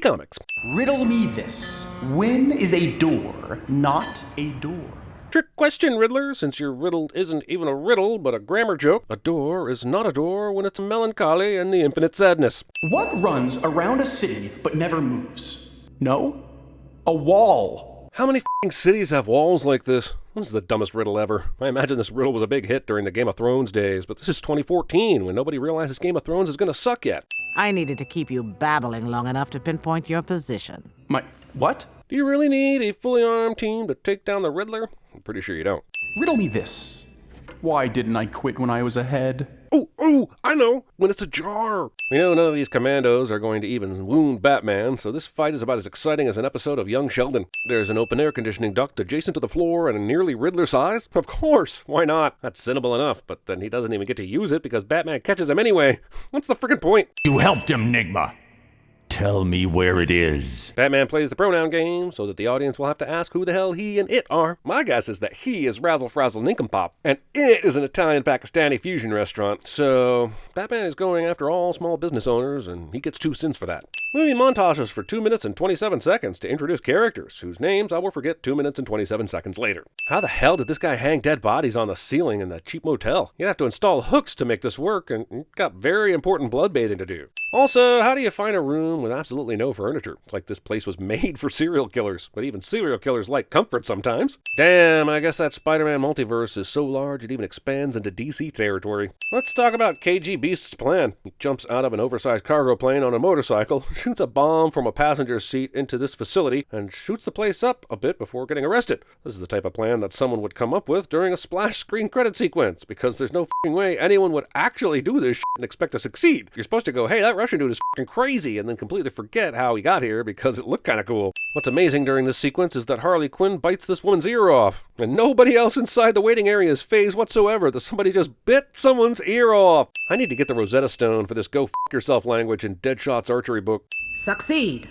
comics. Riddle me this. When is a door not a door? Trick question, Riddler. Since your riddle isn't even a riddle, but a grammar joke, a door is not a door when it's melancholy and the infinite sadness. What runs around a city but never moves? No? A wall. How many f***ing cities have walls like this? This is the dumbest riddle ever. I imagine this riddle was a big hit during the Game of Thrones days, but this is 2014 when nobody realizes Game of Thrones is gonna suck yet. I needed to keep you babbling long enough to pinpoint your position. What? Do you really need a fully armed team to take down the Riddler? I'm pretty sure you don't. Riddle me this. Why didn't I quit when I was ahead? Oh, I know, when it's ajar. We know none of these commandos are going to even wound Batman, so this fight is about as exciting as an episode of Young Sheldon. There's an open air conditioning duct adjacent to the floor and a nearly Riddler size. Of course, why not? That's cinnable enough, but then he doesn't even get to use it because Batman catches him anyway. What's the frickin' point? You helped him, Nigma. Tell me where it is. Batman plays the pronoun game so that the audience will have to ask who the hell he and it are. My guess is that he is Razzle Frazzle Nincompoop, and it is an Italian-Pakistani fusion restaurant. So, Batman is going after all small business owners, and he gets 2 cents for that. Movie montages for 2 minutes and 27 seconds to introduce characters, whose names I will forget 2 minutes and 27 seconds later. How the hell did this guy hang dead bodies on the ceiling in that cheap motel? You'd have to install hooks to make this work, and you've got very important blood bathing to do. Also, how do you find a room with absolutely no furniture? It's like this place was made for serial killers, but even serial killers like comfort sometimes. Damn, I guess that Spider-Man multiverse is so large it even expands into DC territory. Let's talk about KG Beast's plan. He jumps out of an oversized cargo plane on a motorcycle, shoots a bomb from a passenger's seat into this facility, and shoots the place up a bit before getting arrested. This is the type of plan that someone would come up with during a splash screen credit sequence, because there's no f***ing way anyone would actually do this shit and expect to succeed. You're supposed to go, hey, that Russian dude is f***ing crazy, and then completely forget how he got here because it looked kind of cool. What's amazing during this sequence is that Harley Quinn bites this woman's ear off, and nobody else inside the waiting area is fazed whatsoever that somebody just bit someone's ear off. I need to get the Rosetta Stone for this go f*** yourself language in Deadshot's archery book. Succeed,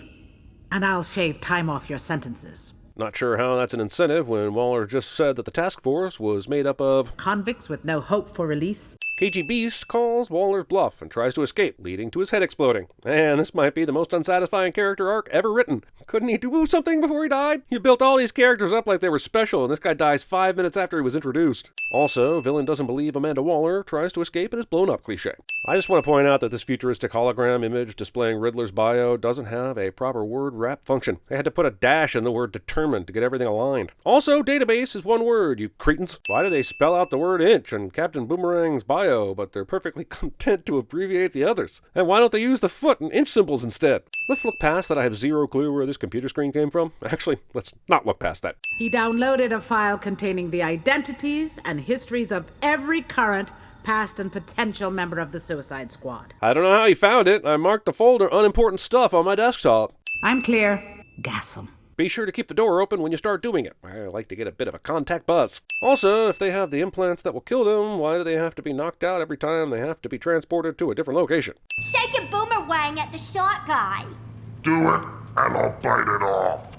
and I'll shave time off your sentences. Not sure how that's an incentive when Waller just said that the task force was made up of convicts with no hope for release. KG Beast calls Waller's bluff and tries to escape, leading to his head exploding. And this might be the most unsatisfying character arc ever written. Couldn't he do something before he died? You built all these characters up like they were special, and this guy dies 5 minutes after he was introduced. Also, villain doesn't believe Amanda Waller, tries to escape, and is blown up cliché. I just want to point out that this futuristic hologram image displaying Riddler's bio doesn't have a proper word wrap function. They had to put a dash in the word determined to get everything aligned. Also, database is one word, you cretins. Why do they spell out the word inch in Captain Boomerang's bio, but they're perfectly content to abbreviate the others? And why don't they use the foot and inch symbols instead? Let's look past that I have zero clue where this computer screen came from. Actually, let's not look past that. He downloaded a file containing the identities and histories of every current, past, and potential member of the Suicide Squad. I don't know how he found it. I marked the folder unimportant stuff on my desktop. I'm clear. Gas him. Be sure to keep the door open when you start doing it. I like to get a bit of a contact buzz. Also, if they have the implants that will kill them, why do they have to be knocked out every time they have to be transported to a different location? Shake a boomerang at the short guy. Do it, and I'll bite it off.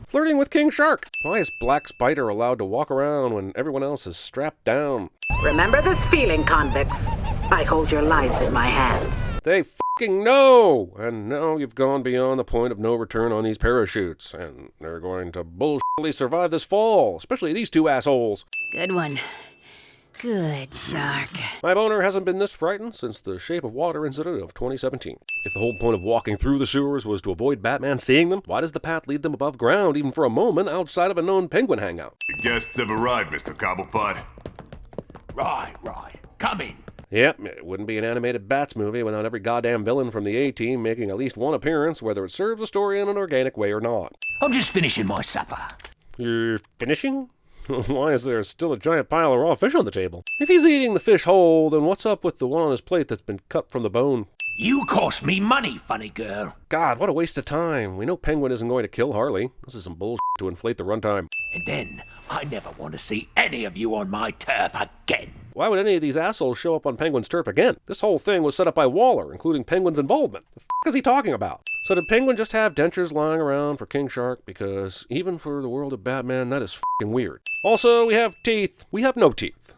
Flirting with King Shark. Why is Black Spider allowed to walk around when everyone else is strapped down? Remember this feeling, convicts. I hold your lives in my hands. They f***ing know! And now you've gone beyond the point of no return on these parachutes, and they're going to bullshitly survive this fall, especially these 2 assholes. Good one. Good, Shark. My boner hasn't been this frightened since the Shape of Water incident of 2017. If the whole point of walking through the sewers was to avoid Batman seeing them, why does the path lead them above ground even for a moment outside of a known penguin hangout? The guests have arrived, Mr. Cobblepot. Right. Come in. Yep, it wouldn't be an animated Bats movie without every goddamn villain from the A-Team making at least one appearance, whether it serves the story in an organic way or not. I'm just finishing my supper. You're finishing? Why is there still a giant pile of raw fish on the table? If he's eating the fish whole, then what's up with the one on his plate that's been cut from the bone? You cost me money, funny girl. God, what a waste of time. We know Penguin isn't going to kill Harley. This is some bullshit to inflate the runtime. And then, I never want to see any of you on my turf again. Why would any of these assholes show up on Penguin's turf again? This whole thing was set up by Waller, including Penguin's involvement. The f*** is he talking about? So did Penguin just have dentures lying around for King Shark? Because even for the world of Batman, that is f***ing weird. Also, we have teeth. We have no teeth.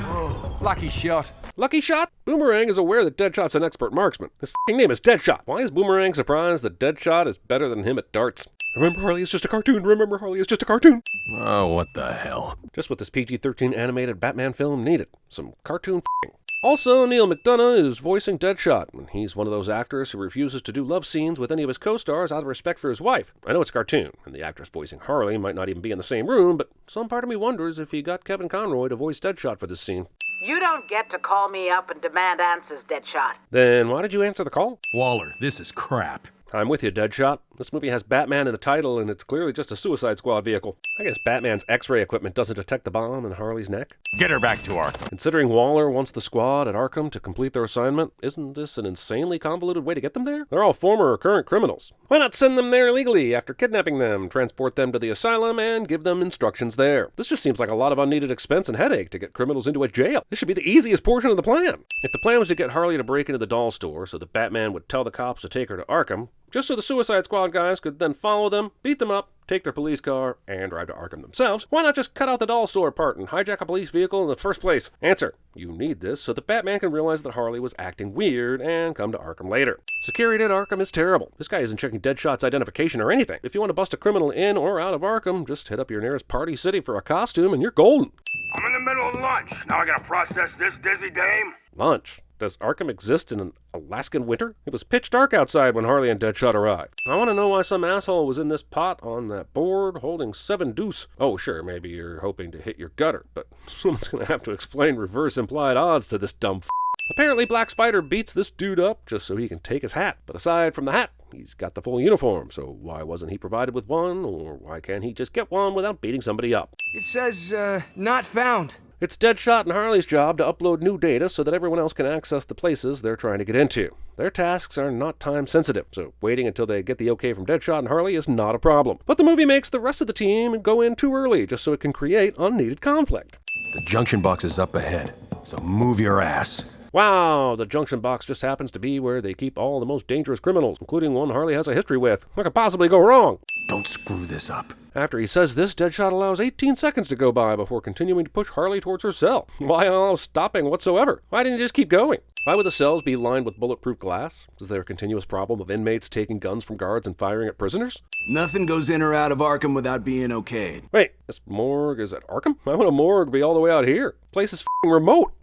Whoa. Lucky shot. Lucky shot? Boomerang is aware that Deadshot's an expert marksman. His f***ing name is Deadshot. Why is Boomerang surprised that Deadshot is better than him at darts? Remember, Harley is just a cartoon. Remember, Harley is just a cartoon. Oh, what the hell? Just what this PG-13 animated Batman film needed. Some cartoon f***ing. Also, Neil McDonough is voicing Deadshot, and he's one of those actors who refuses to do love scenes with any of his co-stars out of respect for his wife. I know it's a cartoon, and the actress voicing Harley might not even be in the same room, but some part of me wonders if he got Kevin Conroy to voice Deadshot for this scene. You don't get to call me up and demand answers, Deadshot. Then why did you answer the call? Waller, this is crap. I'm with you, Deadshot. This movie has Batman in the title, and it's clearly just a Suicide Squad vehicle. I guess Batman's X-ray equipment doesn't detect the bomb in Harley's neck. Get her back to Arkham. Considering Waller wants the squad at Arkham to complete their assignment, isn't this an insanely convoluted way to get them there? They're all former or current criminals. Why not send them there illegally after kidnapping them, transport them to the asylum, and give them instructions there? This just seems like a lot of unneeded expense and headache to get criminals into a jail. This should be the easiest portion of the plan. If the plan was to get Harley to break into the doll store so that Batman would tell the cops to take her to Arkham, just so the Suicide Squad guys could then follow them, beat them up, take their police car, and drive to Arkham themselves, why not just cut out the doll store part and hijack a police vehicle in the first place? Answer: you need this so that Batman can realize that Harley was acting weird and come to Arkham later. Security at Arkham is terrible. This guy isn't checking Deadshot's identification or anything. If you want to bust a criminal in or out of Arkham, just hit up your nearest party city for a costume and you're golden. I'm in the middle of lunch. Now I gotta process this, dizzy dame. Lunch? Does Arkham exist in an Alaskan winter? It was pitch dark outside when Harley and Deadshot arrived. I want to know why some asshole was in this pot on that board holding 7 deuce. Oh, sure, maybe you're hoping to hit your gutter, but someone's going to have to explain reverse implied odds to this dumb f***. Apparently, Black Spider beats this dude up just so he can take his hat. But aside from the hat, he's got the full uniform, so why wasn't he provided with one, or why can't he just get one without beating somebody up? It says, not found. It's Deadshot and Harley's job to upload new data so that everyone else can access the places they're trying to get into. Their tasks are not time sensitive, so waiting until they get the okay from Deadshot and Harley is not a problem. But the movie makes the rest of the team go in too early just so it can create unneeded conflict. The junction box is up ahead, so move your ass. Wow, the junction box just happens to be where they keep all the most dangerous criminals, including one Harley has a history with. What could possibly go wrong? Don't screw this up. After he says this, Deadshot allows 18 seconds to go by before continuing to push Harley towards her cell. Why allow stopping whatsoever? Why didn't he just keep going? Why would the cells be lined with bulletproof glass? Is there a continuous problem of inmates taking guns from guards and firing at prisoners? Nothing goes in or out of Arkham without being okayed. Wait, this morgue is at Arkham? Why would a morgue be all the way out here? The place is f***ing remote.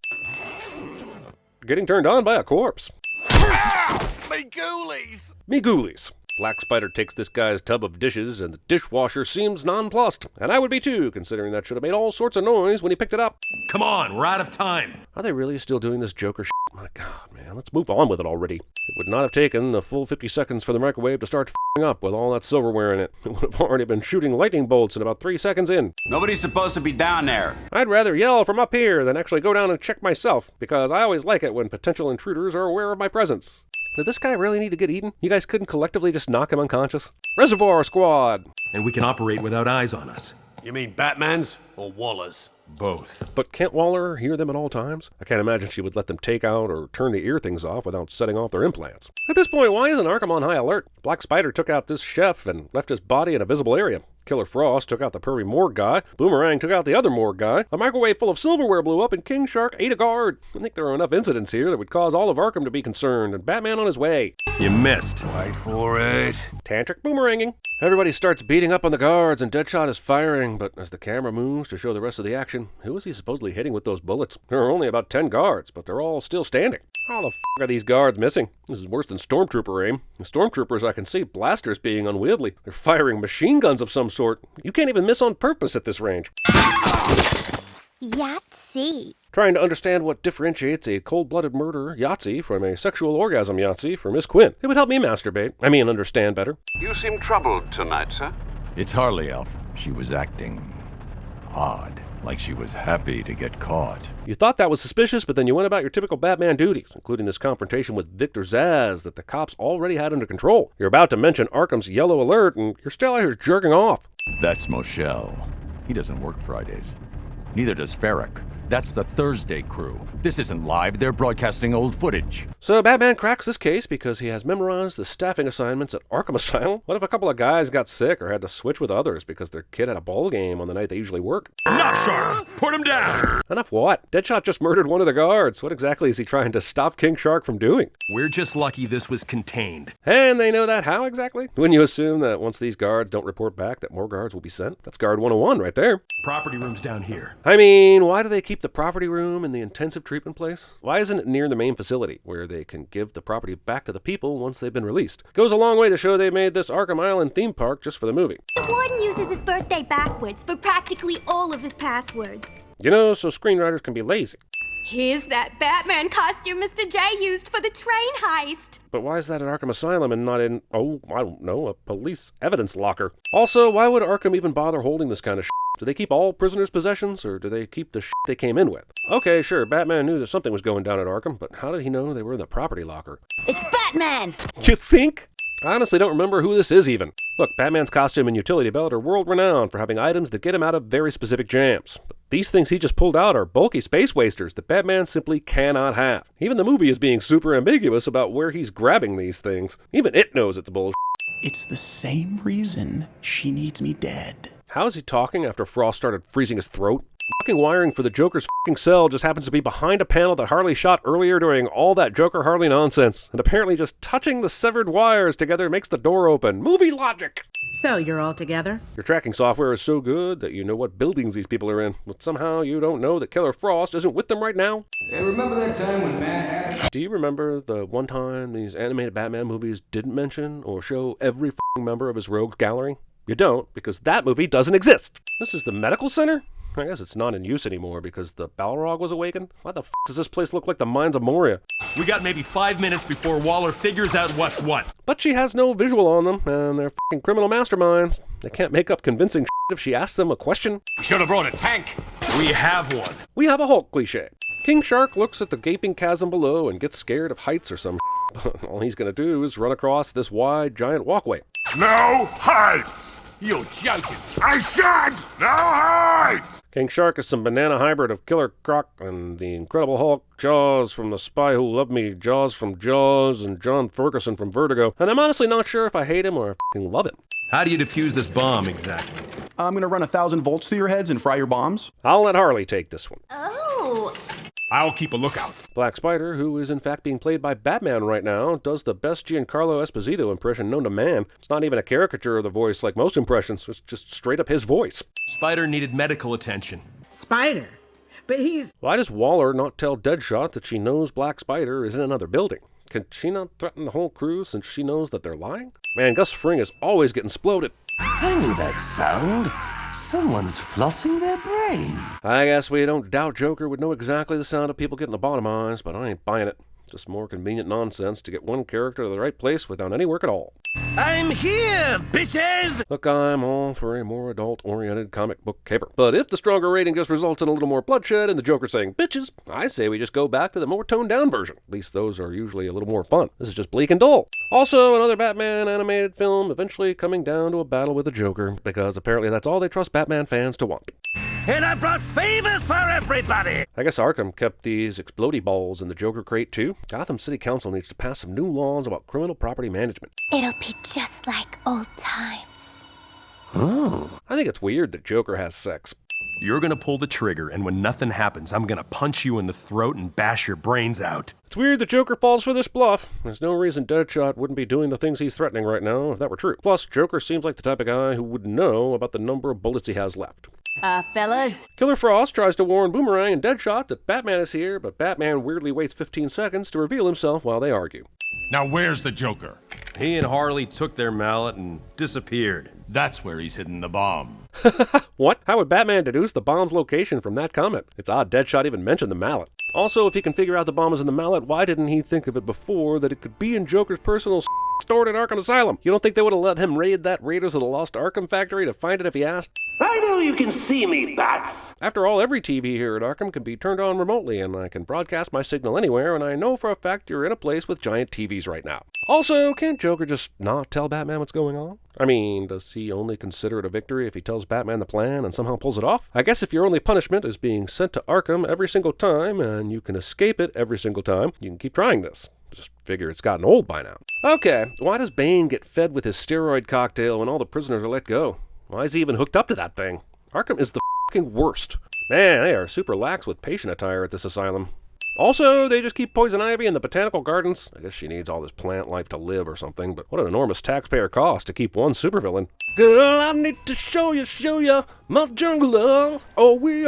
Getting turned on by a corpse. Ow! Me ghoulies! Me ghoulies. Black Spider takes this guy's tub of dishes, and the dishwasher seems nonplussed. And I would be too, considering that should have made all sorts of noise when he picked it up. Come on, we're out of time. Are they really still doing this Joker shit? My God, man, let's move on with it already. It would not have taken the full 50 seconds for the microwave to start f***ing up with all that silverware in it. It would have already been shooting lightning bolts in about 3 seconds in. Nobody's supposed to be down there. I'd rather yell from up here than actually go down and check myself, because I always like it when potential intruders are aware of my presence. Did this guy really need to get eaten? You guys couldn't collectively just knock him unconscious? Reservoir Squad! And we can operate without eyes on us. You mean Batman's or Waller's? Both. But can't Waller hear them at all times? I can't imagine she would let them take out or turn the ear things off without setting off their implants. At this point, why isn't Arkham on high alert? Black Spider took out this chef and left his body in a visible area. Killer Frost took out the pervy morgue guy. Boomerang took out the other morgue guy. A microwave full of silverware blew up, and King Shark ate a guard. I think there are enough incidents here that would cause all of Arkham to be concerned, and Batman on his way. You missed. Wait for it. Tantric boomeranging. Everybody starts beating up on the guards, and Deadshot is firing, but as the camera moves to show the rest of the action, who is he supposedly hitting with those bullets? There are only about 10 guards, but they're all still standing. How the f*** are these guards missing? This is worse than Stormtrooper aim. The Stormtroopers, I can see blasters being unwieldy. They're firing machine guns of some sort. You can't even miss on purpose at this range. Yahtzee. Trying to understand what differentiates a cold-blooded murderer Yahtzee from a sexual orgasm Yahtzee for Miss Quinn. It would help me understand better. You seem troubled tonight, sir. It's Harley, Elf. She was acting odd, like she was happy to get caught. You thought that was suspicious, but then you went about your typical Batman duties, including this confrontation with Victor Zsasz that the cops already had under control. You're about to mention Arkham's yellow alert, and you're still out here jerking off. That's Moshel. He doesn't work Fridays. Neither does Ferrick. That's the Thursday crew. This isn't live, they're broadcasting old footage. So Batman cracks this case because he has memorized the staffing assignments at Arkham Asylum. What if a couple of guys got sick or had to switch with others because their kid had a ball game on the night they usually work? Enough, Shark! Put him down! Enough what? Deadshot just murdered one of the guards. What exactly is he trying to stop King Shark from doing? We're just lucky this was contained. And they know that how exactly? Wouldn't you assume that once these guards don't report back that more guards will be sent? That's guard 101 right there. Property room's down here. I mean, why do they keep the property room in the intensive treatment place? Why isn't it near the main facility where they can give the property back to the people once they've been released? Goes a long way to show they made this Arkham Island theme park just for the movie. The warden uses his birthday backwards for practically all of his passwords. You know, so screenwriters can be lazy. Here's that Batman costume Mr. J used for the train heist. But why is that at Arkham Asylum and not in, oh, I don't know, a police evidence locker? Also, why would Arkham even bother holding this kind of shit? Do they keep all prisoners' possessions, or do they keep the shit they came in with? Okay, sure, Batman knew that something was going down at Arkham, but how did he know they were in the property locker? It's Batman! You think? I honestly don't remember who this is even. Look, Batman's costume and utility belt are world-renowned for having items that get him out of very specific jams. But these things he just pulled out are bulky space wasters that Batman simply cannot have. Even the movie is being super ambiguous about where he's grabbing these things. Even it knows it's bullshit. It's the same reason she needs me dead. How is he talking after Frost started freezing his throat? Fucking wiring for the Joker's fucking cell just happens to be behind a panel that Harley shot earlier during all that Joker-Harley nonsense. And apparently just touching the severed wires together makes the door open. Movie logic! So you're all together? Your tracking software is so good that you know what buildings these people are in, but somehow you don't know that Killer Frost isn't with them right now. Hey, remember that time when Mad Hatter... Do you remember the one time these animated Batman movies didn't mention or show every fucking member of his rogues gallery? You don't, because that movie doesn't exist. This is the medical center? I guess it's not in use anymore because the Balrog was awakened. Why the f does this place look like the Mines of Moria? We got maybe 5 minutes before Waller figures out what's what. But she has no visual on them, and they're f***ing criminal masterminds. They can't make up convincing if she asks them a question. We should have brought a tank. We have one. We have a Hulk cliche. King Shark looks at the gaping chasm below and gets scared of heights or some but all he's gonna do is run across this wide, giant walkway. No heights! You're joking. I said no heights! King Shark is some banana hybrid of Killer Croc and the Incredible Hulk, Jaws from The Spy Who Loved Me, Jaws from Jaws, and John Ferguson from Vertigo. And I'm honestly not sure if I hate him or I f***ing love him. How do you defuse this bomb exactly? I'm gonna run 1,000 volts through your heads and fry your bombs. I'll let Harley take this one. Oh. I'll keep a lookout. Black Spider, who is in fact being played by Batman right now, does the best Giancarlo Esposito impression known to man. It's not even a caricature of the voice like most impressions. It's just straight up his voice. Spider needed medical attention. Spider? But he's... Why does Waller not tell Deadshot that she knows Black Spider is in another building? Can she not threaten the whole crew since she knows that they're lying? Man, Gus Fring is always getting sploded. I knew that sound. Someone's flossing their brain. I guess we don't doubt Joker would know exactly the sound of people getting lobotomized, but I ain't buying it. Just more convenient nonsense to get one character to the right place without any work at all. I'm here, bitches! Look, I'm all for a more adult-oriented comic book caper. But if the stronger rating just results in a little more bloodshed and the Joker saying bitches, I say we just go back to the more toned-down version. At least those are usually a little more fun. This is just bleak and dull. Also, another Batman animated film eventually coming down to a battle with the Joker, because apparently that's all they trust Batman fans to want. And I brought favors for everybody! I guess Arkham kept these explodey balls in the Joker crate too. Gotham City Council needs to pass some new laws about criminal property management. It'll be just like old times. Oh. I think it's weird that Joker has sex. You're gonna pull the trigger, and when nothing happens, I'm gonna punch you in the throat and bash your brains out. It's weird that Joker falls for this bluff. There's no reason Deadshot wouldn't be doing the things he's threatening right now if that were true. Plus, Joker seems like the type of guy who would know about the number of bullets he has left. Fellas? Killer Frost tries to warn Boomerang and Deadshot that Batman is here, but Batman weirdly waits 15 seconds to reveal himself while they argue. Now where's the Joker? He and Harley took their mallet and disappeared. That's where he's hidden the bomb. What? How would Batman deduce the bomb's location from that comment? It's odd Deadshot even mentioned the mallet. Also, if he can figure out the bomb is in the mallet, why didn't he think of it before that it could be in Joker's personal stored at Arkham Asylum. You don't think they would have let him raid that Raiders of the Lost Arkham factory to find it if he asked? I know you can see me, Bats. After all, every TV here at Arkham can be turned on remotely, and I can broadcast my signal anywhere, and I know for a fact you're in a place with giant TVs right now. Also, can't Joker just not tell Batman what's going on? I mean, does he only consider it a victory if he tells Batman the plan and somehow pulls it off? I guess if your only punishment is being sent to Arkham every single time, and you can escape it every single time, you can keep trying this. Just figure it's gotten old by now. Okay, why does Bane get fed with his steroid cocktail when all the prisoners are let go? Why is he even hooked up to that thing? Arkham is the f***ing worst. Man, they are super lax with patient attire at this asylum. Also, they just keep Poison Ivy in the botanical gardens. I guess she needs all this plant life to live or something, but what an enormous taxpayer cost to keep one supervillain. Girl, I need to show you, my jungle love. Oh, we.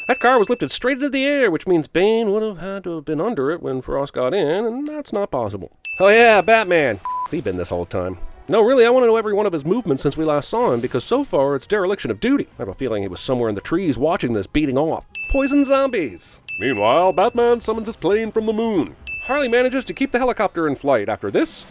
That car was lifted straight into the air, which means Bane would have had to have been under it when Frost got in, and that's not possible. Oh yeah, Batman. Where's he been this whole time? No, really, I want to know every one of his movements since we last saw him, because so far it's dereliction of duty. I have a feeling he was somewhere in the trees watching this beating off. Poison zombies. Meanwhile, Batman summons his plane from the moon. Harley manages to keep the helicopter in flight after this,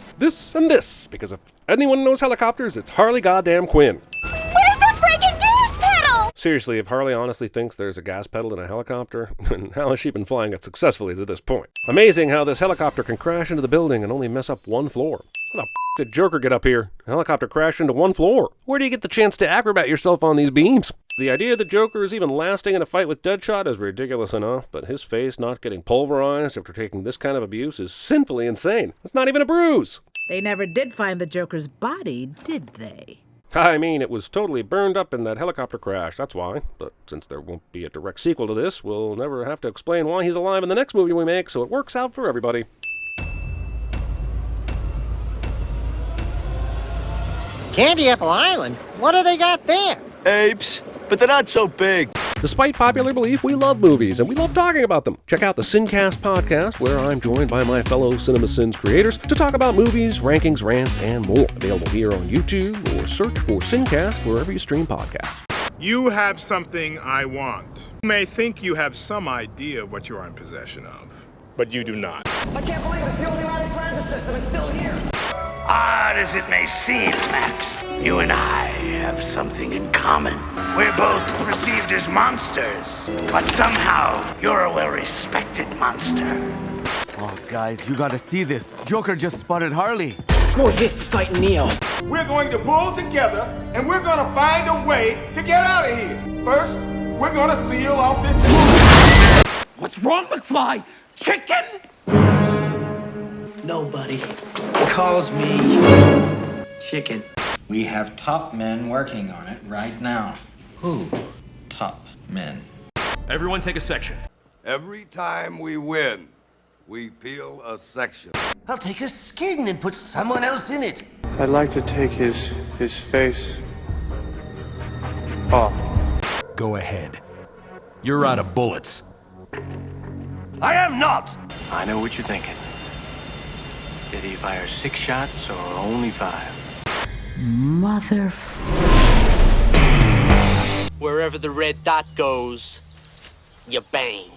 and this, because if anyone knows helicopters, it's Harley goddamn Quinn. Where's the freaking gas pedal? Seriously, if Harley honestly thinks there's a gas pedal in a helicopter, then how has she been flying it successfully to this point? Amazing how this helicopter can crash into the building and only mess up one floor. How the f*** did Joker get up here? A helicopter crashed into one floor. Where do you get the chance to acrobat yourself on these beams? The idea that Joker is even lasting in a fight with Deadshot is ridiculous enough, but his face not getting pulverized after taking this kind of abuse is sinfully insane. It's not even a bruise. They never did find the Joker's body, did they? I mean, it was totally burned up in that helicopter crash, that's why. But since there won't be a direct sequel to this, we'll never have to explain why he's alive in the next movie we make, so it works out for everybody. Candy Apple Island? What do they got there? Apes, but they're not so big. Despite popular belief, we love movies, and we love talking about them. Check out the Sincast podcast, where I'm joined by my fellow CinemaSins creators to talk about movies, rankings, rants, and more. Available here on YouTube, or search for Sincast wherever you stream podcasts. You have something I want. You may think you have some idea of what you are in possession of, but you do not. I can't believe it's the only rapid transit system. It's still here. Odd as it may seem, Max, you and I have something in common. We're both perceived as monsters, but somehow you're a well-respected monster. Oh, guys, you gotta see this. Joker just spotted Harley. Morpheus is fighting Neo. We're going to pull together, and we're gonna find a way to get out of here. First, we're gonna seal off this. What's wrong, McFly? Chicken? Nobody calls me Chicken. We have top men working on it right now. Who? Top men. Everyone take a section. Every time we win, we peel a section. I'll take her skin and put someone else in it. I'd like to take his face off. Go ahead. You're out of bullets. I am not! I know what you're thinking. Did he fire 6 shots or only 5? Mother... Wherever the red dot goes, you bang.